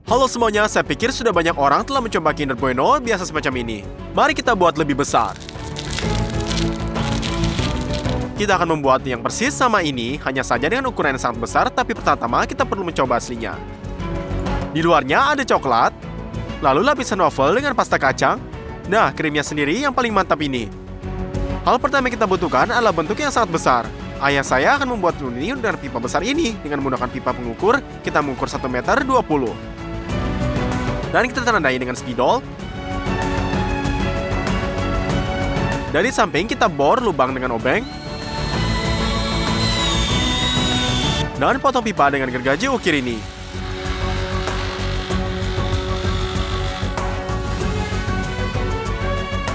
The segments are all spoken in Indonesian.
Halo semuanya, saya pikir sudah banyak orang telah mencoba Kinder Bueno biasa semacam ini. Mari kita buat lebih besar. Kita akan membuat yang persis sama ini, hanya saja dengan ukuran yang sangat besar, tapi pertama kita perlu mencoba aslinya. Di luarnya ada coklat, lalu lapisan waffle dengan pasta kacang. Nah, krimnya sendiri yang paling mantap ini. Hal pertama yang kita butuhkan adalah bentuk yang sangat besar. Ayah saya akan membuat ini dengan pipa besar ini. Dengan menggunakan pipa pengukur, kita mengukur 1,20 meter. Dan kita tandai dengan spidol. Dari samping kita bor lubang dengan obeng. Dan potong pipa dengan gergaji ukir ini.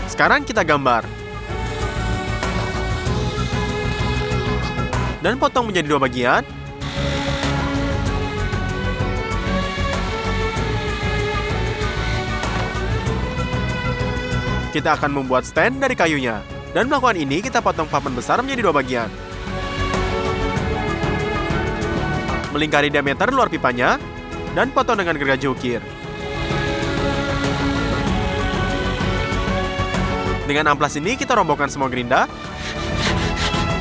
Sekarang kita gambar. Dan potong menjadi 2 bagian. Kita akan membuat stand dari kayunya. Dan melakukan ini, kita potong papan besar menjadi 2 bagian. Melingkari diameter luar pipanya, dan potong dengan gergaji ukir. Dengan amplas ini, kita robohkan semua gerinda.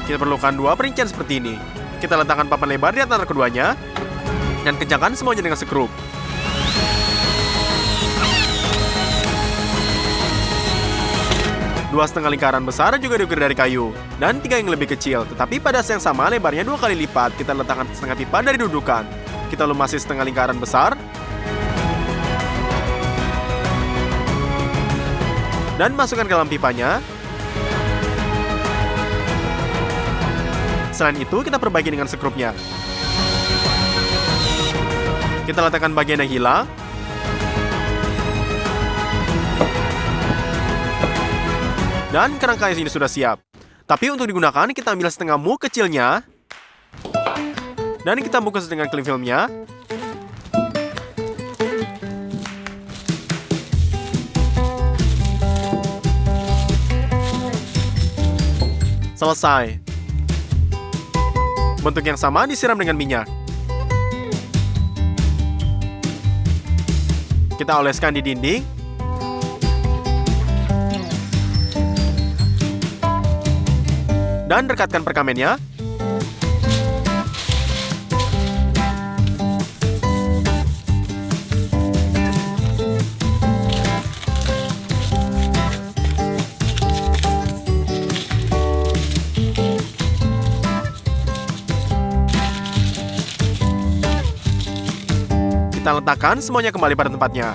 Kita perlukan 2 perincian seperti ini. Kita letakkan papan lebar di antara keduanya, dan kencangkan semuanya dengan skrup. Dua setengah lingkaran besar juga diukir dari kayu, dan 3 yang lebih kecil, tetapi pada yang sama lebarnya 2 kali lipat. Kita letakkan setengah pipa dari dudukan. Kita lumasi setengah lingkaran besar, dan masukkan ke dalam pipanya. Selain itu, kita perbaiki dengan skrupnya. Kita letakkan bagian yang hilang. Dan kerangka ini sudah siap. Tapi untuk digunakan, kita ambil setengah mu kecilnya. Dan kita bungkus dengan cling filmnya. Selesai. Bentuk yang sama disiram dengan minyak. Kita oleskan di dinding. Dan rekatkan perkamennya. Kita letakkan semuanya kembali pada tempatnya.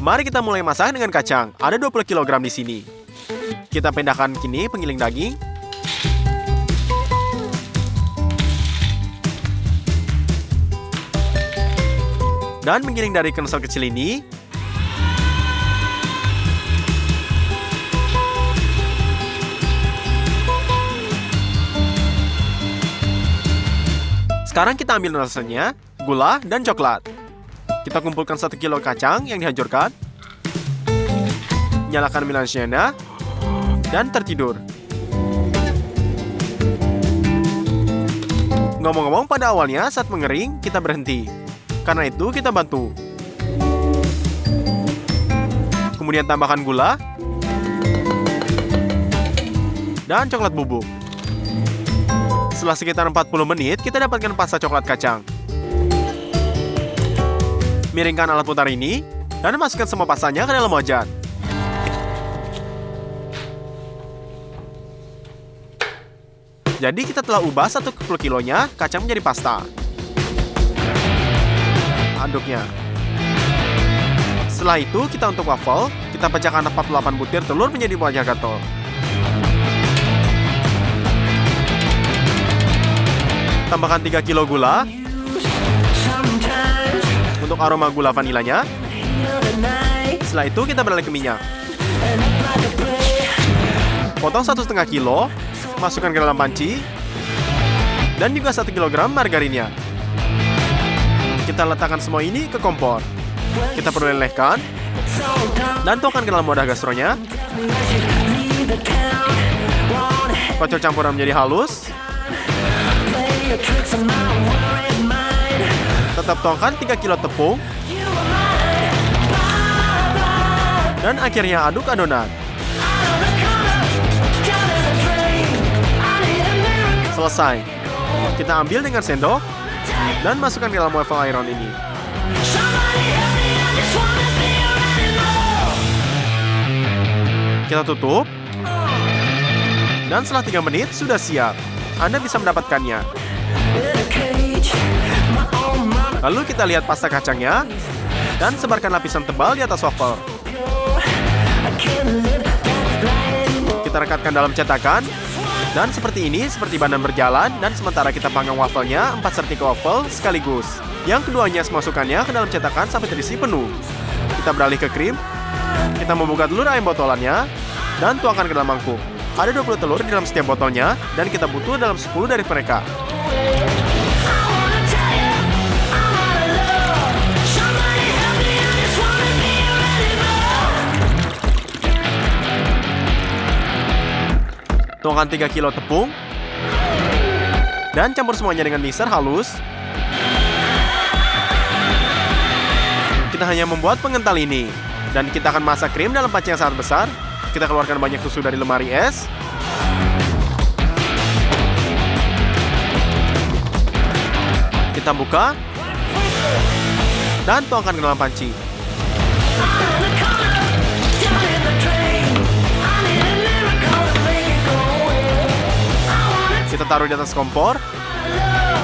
Mari kita mulai masak dengan kacang. Ada 20 kg di sini. Kita pindahkan kini penggiling daging. Dan menggiling dari kensel kecil ini. Sekarang kita ambil rasanya, gula, dan coklat. Kita kumpulkan 1 kilo kacang yang dihancurkan. Nyalakan melange-nya dan tertidur. Ngomong-ngomong, pada awalnya saat mengering kita berhenti. Karena itu kita bantu. Kemudian tambahkan gula dan coklat bubuk. Setelah sekitar 40 menit kita dapatkan pasta coklat kacang. Miringkan alat putar ini dan masukkan semua pastanya ke dalam wajan. Jadi kita telah ubah 1 kilonya kacang menjadi pasta. Aduknya. Setelah itu kita untuk waffle, kita pecahkan 48 butir telur menjadi wajah gatel. Tambahkan 3 kilo gula. Untuk aroma gula vanilanya. Setelah itu kita beralih ke minyak. Potong 1,5 kilo, masukkan ke dalam panci, dan juga 1 kg margarinnya. Kita letakkan semua ini ke kompor. Kita perlu lelehkan dan tuangkan ke dalam wadah gastronya. Kocok campuran menjadi halus. Tetap tuangkan 3 kilo tepung. Dan akhirnya aduk adonan. Selesai. Kita ambil dengan sendok dan masukkan ke dalam waffle iron ini. Kita tutup. Dan setelah 3 menit sudah siap. Anda bisa mendapatkannya. Lalu kita lihat pasta kacangnya dan sebarkan lapisan tebal di atas waffle. Kita rekatkan dalam cetakan. Dan seperti ini, seperti badan berjalan, dan sementara kita panggang wafelnya 4 sertika waffle sekaligus. Yang keduanya masukkannya ke dalam cetakan sampai terisi penuh. Kita beralih ke krim. Kita membuka telur ayam botolannya dan tuangkan ke dalam mangkuk. Ada 20 telur di dalam setiap botolnya, dan kita butuh dalam 10 dari mereka. Tuangkan 3 kilo tepung dan campur semuanya dengan mixer halus. Kita hanya membuat pengental ini dan kita akan masak krim dalam panci yang sangat besar. Kita keluarkan banyak susu dari lemari es. Kita buka dan tuangkan ke dalam panci. Kita taruh di atas kompor,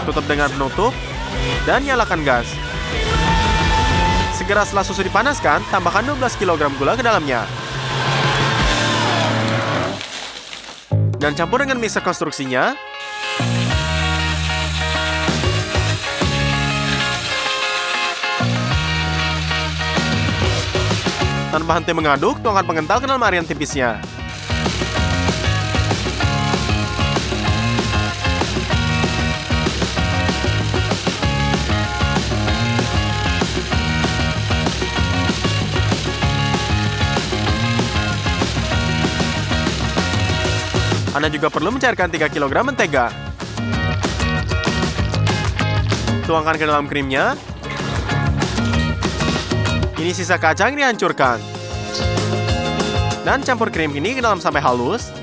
tutup dengan penutup, dan nyalakan gas. Segera setelah susu dipanaskan, tambahkan 12 kg gula ke dalamnya. Dan campur dengan mixer konstruksinya. Tanpa henti mengaduk, tuangkan pengental ke dalam area tipisnya. Anda juga perlu mencairkan 3 kg mentega. Tuangkan ke dalam krimnya. Ini sisa kacang yang dihancurkan. Dan campur krim ini ke dalam sampai halus.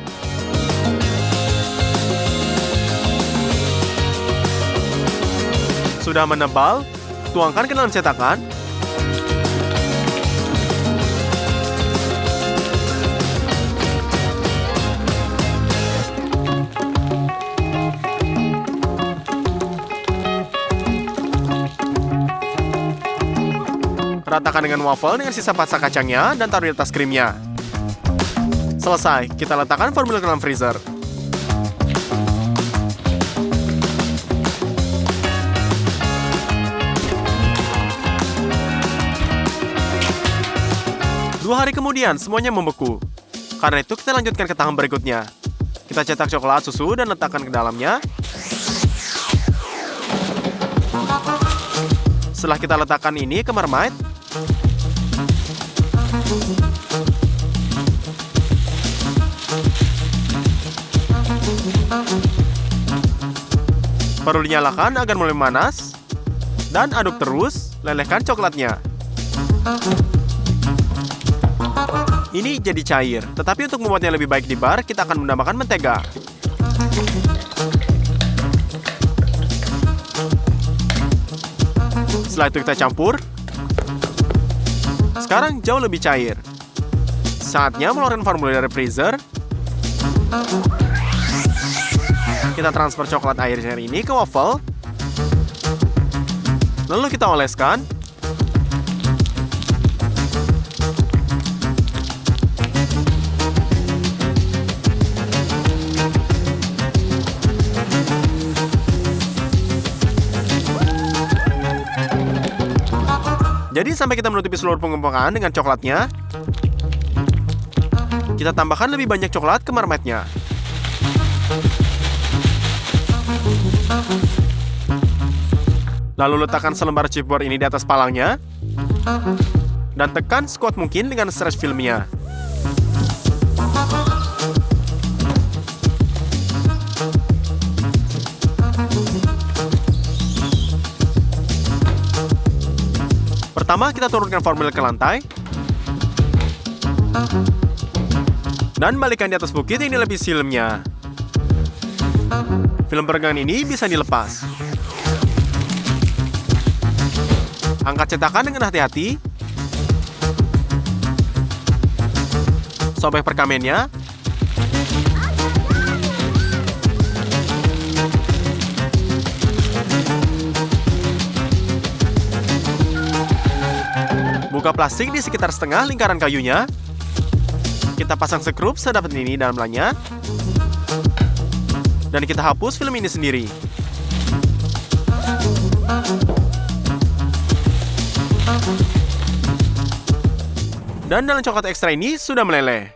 Sudah menebal, tuangkan ke dalam cetakan. Ratakan dengan waffle dengan sisa pasta kacangnya dan taruh di atas krimnya. Selesai, kita letakkan formula ke dalam freezer. Dua hari kemudian, semuanya membeku. Karena itu, kita lanjutkan ke tahap berikutnya. Kita cetak coklat susu dan letakkan ke dalamnya. Setelah kita letakkan ini ke marmite, perlu dinyalakan agar mulai memanas dan aduk terus, lelehkan coklatnya. Ini jadi cair, tetapi untuk membuatnya lebih baik di bar, kita akan menambahkan mentega. Setelah itu kita campur. Sekarang jauh lebih cair. Saatnya mengeluarkan formula dari freezer. Kita transfer coklat airnya ini ke waffle. Lalu kita oleskan. Jadi sampai kita menutupi seluruh pengembangan dengan coklatnya, kita tambahkan lebih banyak coklat ke marmite-nya. Lalu letakkan selembar chipboard ini di atas palangnya, dan tekan sekuat mungkin dengan stretch filmnya. Pertama, kita turunkan formula ke lantai. Dan balikkan di atas bukit yang dilapisi filmnya. Film peregangan ini bisa dilepas. Angkat cetakan dengan hati-hati. Sobek perkamennya. Buka plastik di sekitar setengah lingkaran kayunya. Kita pasang sekrup sedapat ini dalamnya. Dan kita hapus film ini sendiri. Dan dalam coklat ekstra ini sudah meleleh.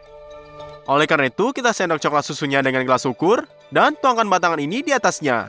Oleh karena itu, kita sendok coklat susunya dengan gelas ukur dan tuangkan batangan ini di atasnya.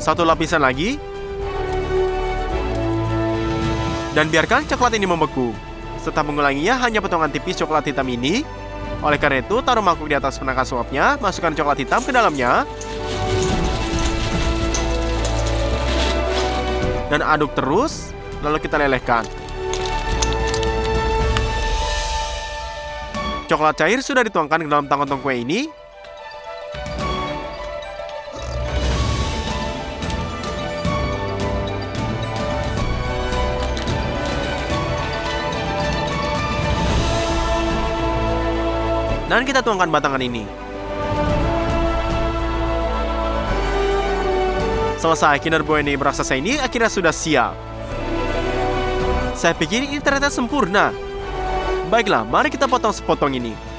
Satu lapisan lagi. Dan biarkan coklat ini membeku. Setelah mengulanginya hanya potongan tipis coklat hitam ini. Oleh karena itu, taruh mangkuk di atas penangkal suapnya, masukkan coklat hitam ke dalamnya. Dan aduk terus, lalu kita lelehkan. Coklat cair sudah dituangkan ke dalam tong-tong kue ini. Dan kita tuangkan batangan ini. Selesai, Kinder Bueno raksasa ini akhirnya sudah siap. Saya pikir ini ternyata sempurna. Baiklah, mari kita potong sepotong ini.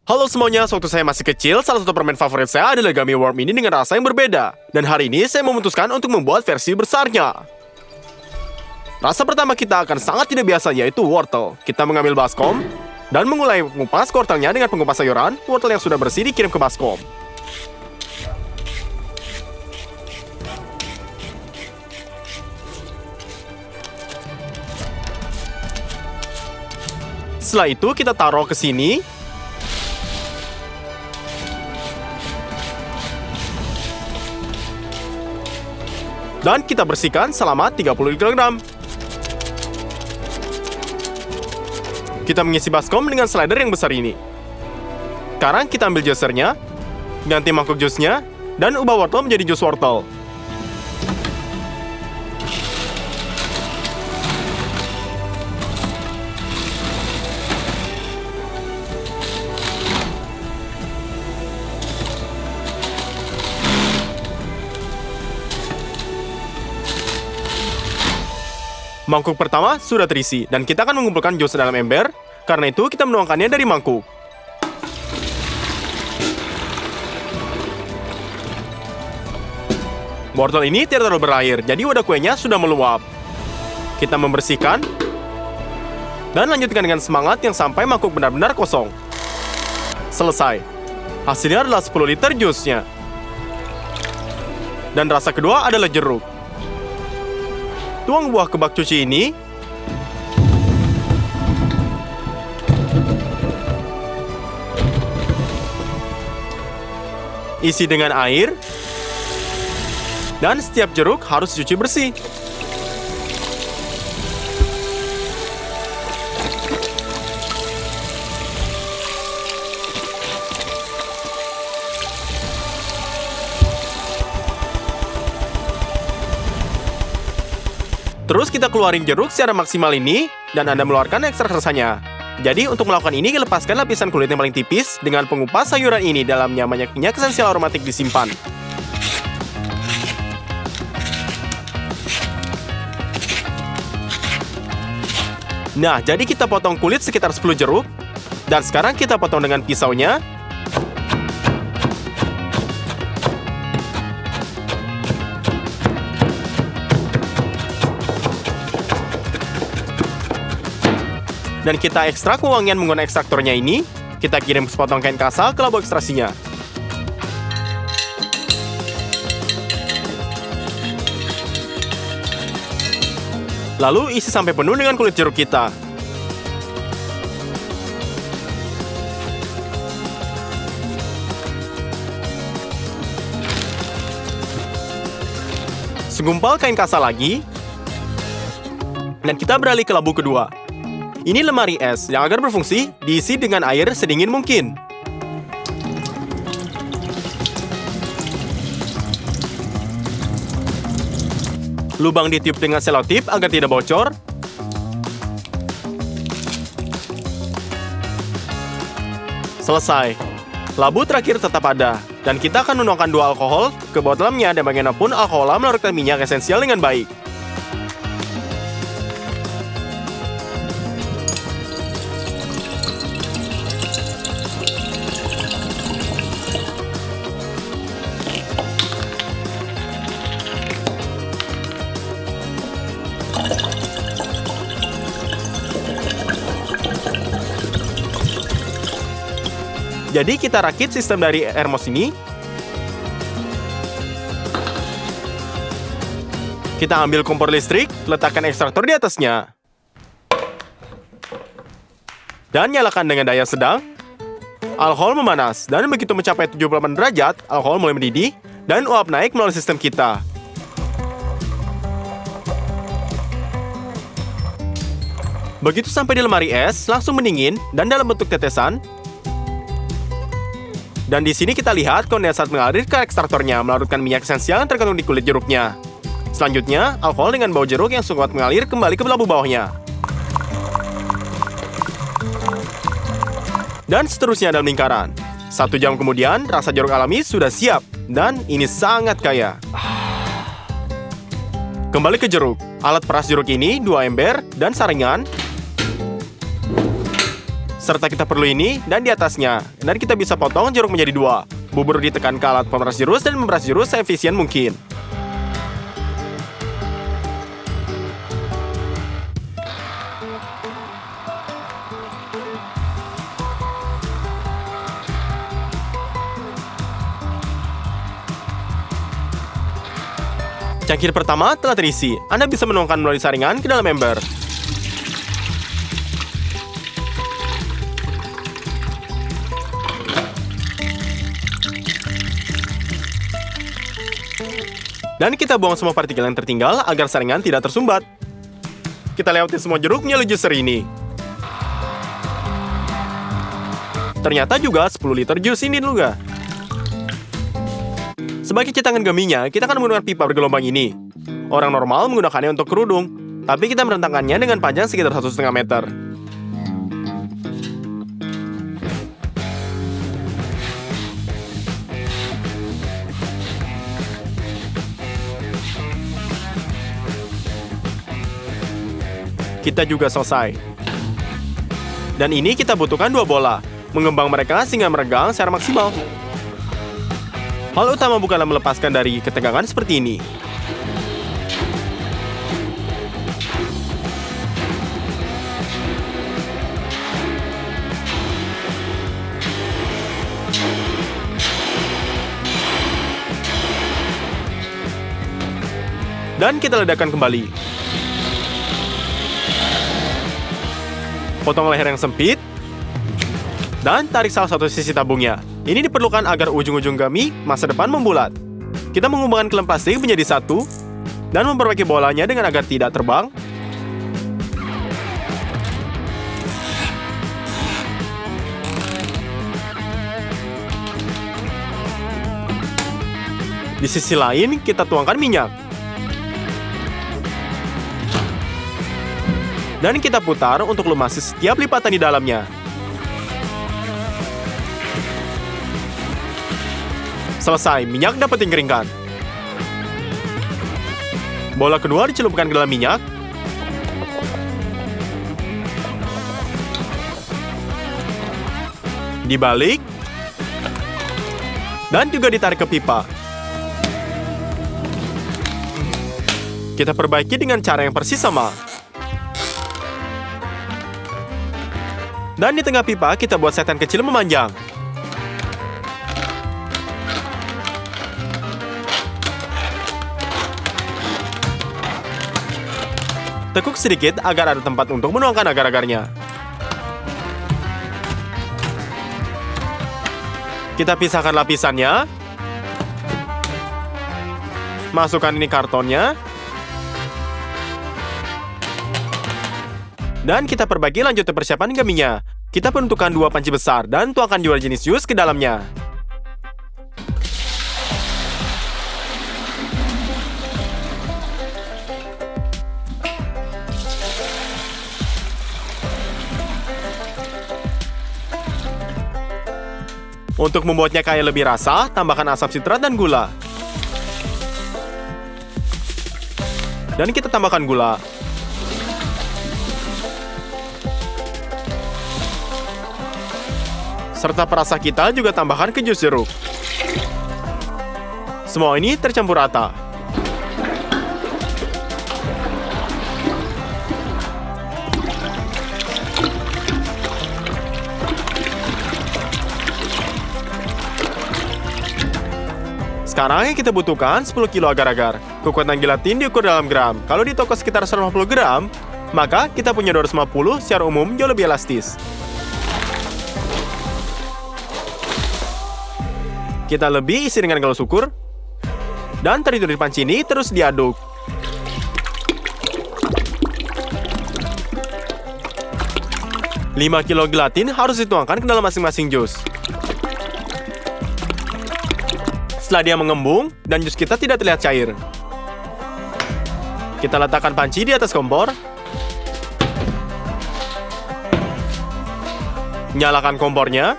Halo semuanya, waktu saya masih kecil, salah satu permen favorit saya adalah Gummy Worm ini dengan rasa yang berbeda. Dan hari ini saya memutuskan untuk membuat versi besarnya. Rasa pertama kita akan sangat tidak biasa, yaitu wortel. Kita mengambil baskom, dan memulai mengupas wortelnya dengan pengupas sayuran. Wortel yang sudah bersih dikirim ke baskom. Setelah itu kita taruh ke sini. Dan kita bersihkan selama 30 kg. Kita mengisi baskom dengan slider yang besar ini. Sekarang kita ambil juicernya, ganti mangkuk jusnya, dan ubah wortel menjadi jus wortel. Mangkuk pertama sudah terisi, dan kita akan mengumpulkan jus dalam ember. Karena itu, kita menuangkannya dari mangkuk. Wortel ini tidak terlalu berair, jadi wadah kuenya sudah meluap. Kita membersihkan, dan lanjutkan dengan semangat yang sampai mangkuk benar-benar kosong. Selesai. Hasilnya adalah 10 liter jusnya. Dan rasa kedua adalah jeruk. Tuang buah ke bak cuci ini. Isi dengan air. Dan setiap jeruk harus dicuci bersih. Terus kita keluarin jeruk secara maksimal ini, dan Anda mengeluarkan ekstrak rasanya. Jadi untuk melakukan ini, lepaskan lapisan kulit yang paling tipis dengan pengupas sayuran ini dalamnya banyak minyak esensial aromatik disimpan. Nah, jadi kita potong kulit sekitar 10 jeruk, dan sekarang kita potong dengan pisaunya. Dan kita ekstrak wangian menggunakan ekstraktornya ini. Kita kirim sepotong kain kasa ke labo ekstraksinya. Lalu isi sampai penuh dengan kulit jeruk kita. Segumpal kain kasa lagi. Dan kita beralih ke labu kedua. Ini lemari es yang agar berfungsi diisi dengan air sedingin mungkin. Lubang ditiup dengan selotip agar tidak bocor. Selesai. Labu terakhir tetap ada, dan kita akan menuangkan 2 alkohol ke dalamnya dan bagaimanapun alkohol melarutkan minyak esensial dengan baik. Jadi kita rakit sistem dari Ermos ini. Kita ambil kompor listrik, letakkan ekstraktor di atasnya. Dan nyalakan dengan daya sedang. Alkohol memanas, dan begitu mencapai 78 derajat, alkohol mulai mendidih, dan uap naik melalui sistem kita. Begitu sampai di lemari es, langsung mendingin dan dalam bentuk tetesan. Dan di sini kita lihat kondensat mengalir ke ekstraktornya melarutkan minyak esensial yang terkandung di kulit jeruknya. Selanjutnya, alkohol dengan bau jeruk yang kuat mengalir kembali ke labu bawahnya. Dan seterusnya dalam lingkaran. 1 jam kemudian, rasa jeruk alami sudah siap. Dan ini sangat kaya. Kembali ke jeruk. Alat peras jeruk ini 2 ember dan saringan. Serta kita perlu ini dan di atasnya. Dan kita bisa potong jeruk menjadi 2. Bubur ditekan ke alat pemeras jeruk dan memeras jeruk seefisien mungkin. Cangkir pertama telah terisi. Anda bisa menuangkan melalui saringan ke dalam ember. Dan kita buang semua partikel yang tertinggal agar saringan tidak tersumbat. Kita lewati semua jeruk melalui juicer ini. Ternyata juga 10 liter jus ini juga. Sebagai cetangan geminya, kita akan menggunakan pipa bergelombang ini. Orang normal menggunakannya untuk kerudung, tapi kita merentangkannya dengan panjang sekitar 1,5 meter. Kita juga selesai. Dan ini kita butuhkan 2 bola. Mengembang mereka sehingga meregang secara maksimal. Hal utama bukanlah melepaskan dari ketegangan seperti ini. Dan kita ledakan kembali. Potong leher yang sempit, dan tarik salah satu sisi tabungnya. Ini diperlukan agar ujung-ujung gummy masa depan membulat. Kita menghubungkan klem plastik menjadi satu, dan memperbaiki bolanya dengan agar tidak terbang. Di sisi lain, kita tuangkan minyak. Dan kita putar untuk lumasi setiap lipatan di dalamnya. Selesai, minyak dapat dikeringkan. Bola kedua dicelupkan ke dalam minyak. Dibalik. Dan juga ditarik ke pipa. Kita perbaiki dengan cara yang persis sama. Dan di tengah pipa kita buat setan kecil memanjang. Tekuk sedikit agar ada tempat untuk menuangkan agar-agarnya. Kita pisahkan lapisannya. Masukkan ini kartonnya. Dan kita perbaiki lanjut ke persiapan gaminya. Kita peruntukkan 2 panci besar dan tuangkan 2 jenis jus ke dalamnya. Untuk membuatnya kaya lebih rasa, tambahkan asam sitrat dan gula. Dan kita tambahkan gula. Serta perasa kita juga tambahkan ke jus jeruk. Semua ini tercampur rata. Sekarang yang kita butuhkan 10 kilo agar-agar. Kekuatan gelatin diukur dalam gram. Kalau di toko sekitar 150 gram, maka kita punya 250 secara umum jauh lebih elastis. Kita lebih isi dengan galon ukur. Dan terhitung di panci ini terus diaduk. Lima kilo gelatin harus dituangkan ke dalam masing-masing jus. Setelah dia mengembung dan jus kita tidak terlihat cair, kita letakkan panci di atas kompor. Nyalakan kompornya.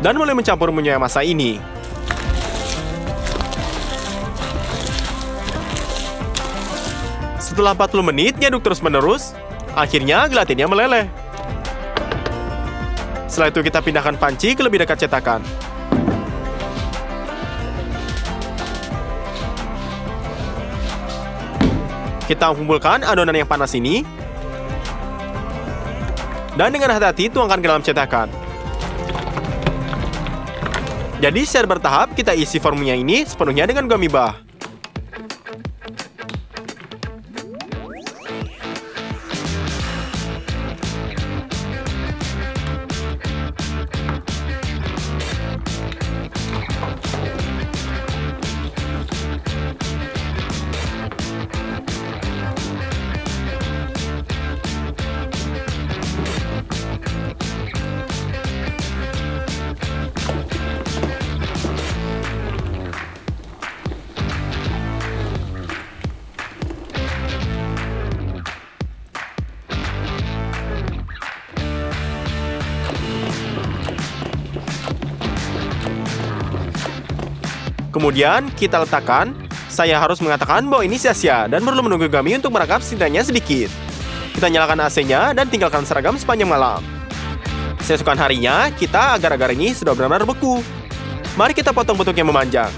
Dan mulai mencampur minyak masa ini. Setelah 40 menit diaduk terus-menerus, akhirnya gelatinnya meleleh. Setelah itu kita pindahkan panci ke lebih dekat cetakan. Kita kumpulkan adonan yang panas ini. Dan dengan hati-hati tuangkan ke dalam cetakan. Jadi secara bertahap kita isi formnya ini sepenuhnya dengan gummy bah. Kemudian kita letakkan. Saya harus mengatakan bahwa ini sia-sia dan perlu menunggu gummy untuk merekap setidaknya sedikit. Kita nyalakan AC-nya dan tinggalkan seragam sepanjang malam. Keesokan harinya, kita agar-agar ini sudah benar-benar beku. Mari kita potong bentuk yang memanjang.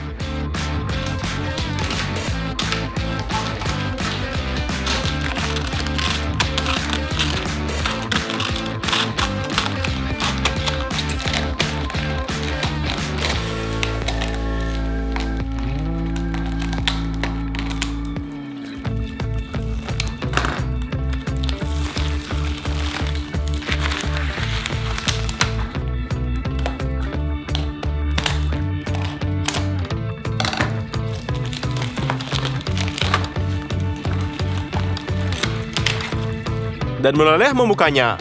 Dan meleleh membukanya.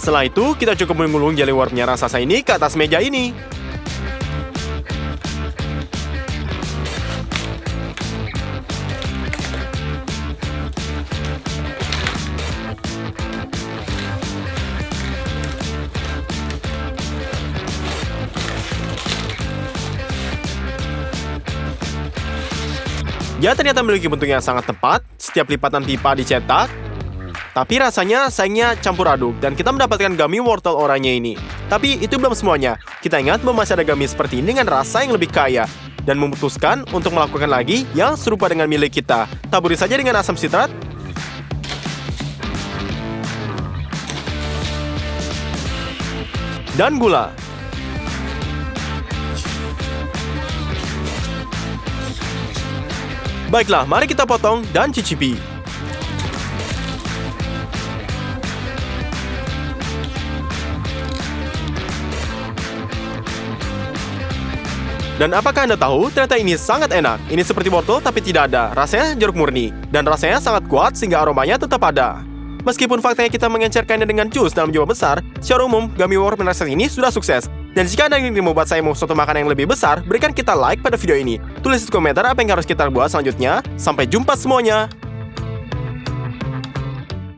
Setelah itu, kita cukup mengulung jelly wormnya raksasa ini ke atas meja ini. Dia ternyata memiliki bentuk yang sangat tepat, setiap lipatan pipa dicetak. Tapi rasanya sayangnya campur aduk, dan kita mendapatkan gummy wortel oranye ini. Tapi itu belum semuanya. Kita ingat bahwa masih ada gummy seperti ini dengan rasa yang lebih kaya. Dan memutuskan untuk melakukan lagi yang serupa dengan milik kita. Taburi saja dengan asam sitrat. Dan gula. Baiklah, mari kita potong dan cicipi. Dan apakah Anda tahu, ternyata ini sangat enak. Ini seperti wortel tapi tidak ada. Rasanya jeruk murni. Dan rasanya sangat kuat sehingga aromanya tetap ada. Meskipun faktanya kita mengencerkannya dengan jus dalam jumlah besar, secara umum, gummy worm raksasa ini sudah sukses. Dan jika Anda ingin membuat saya mau suatu makanan yang lebih besar, berikan kita like pada video ini. Tulis di komentar apa yang harus kita buat selanjutnya. Sampai jumpa semuanya!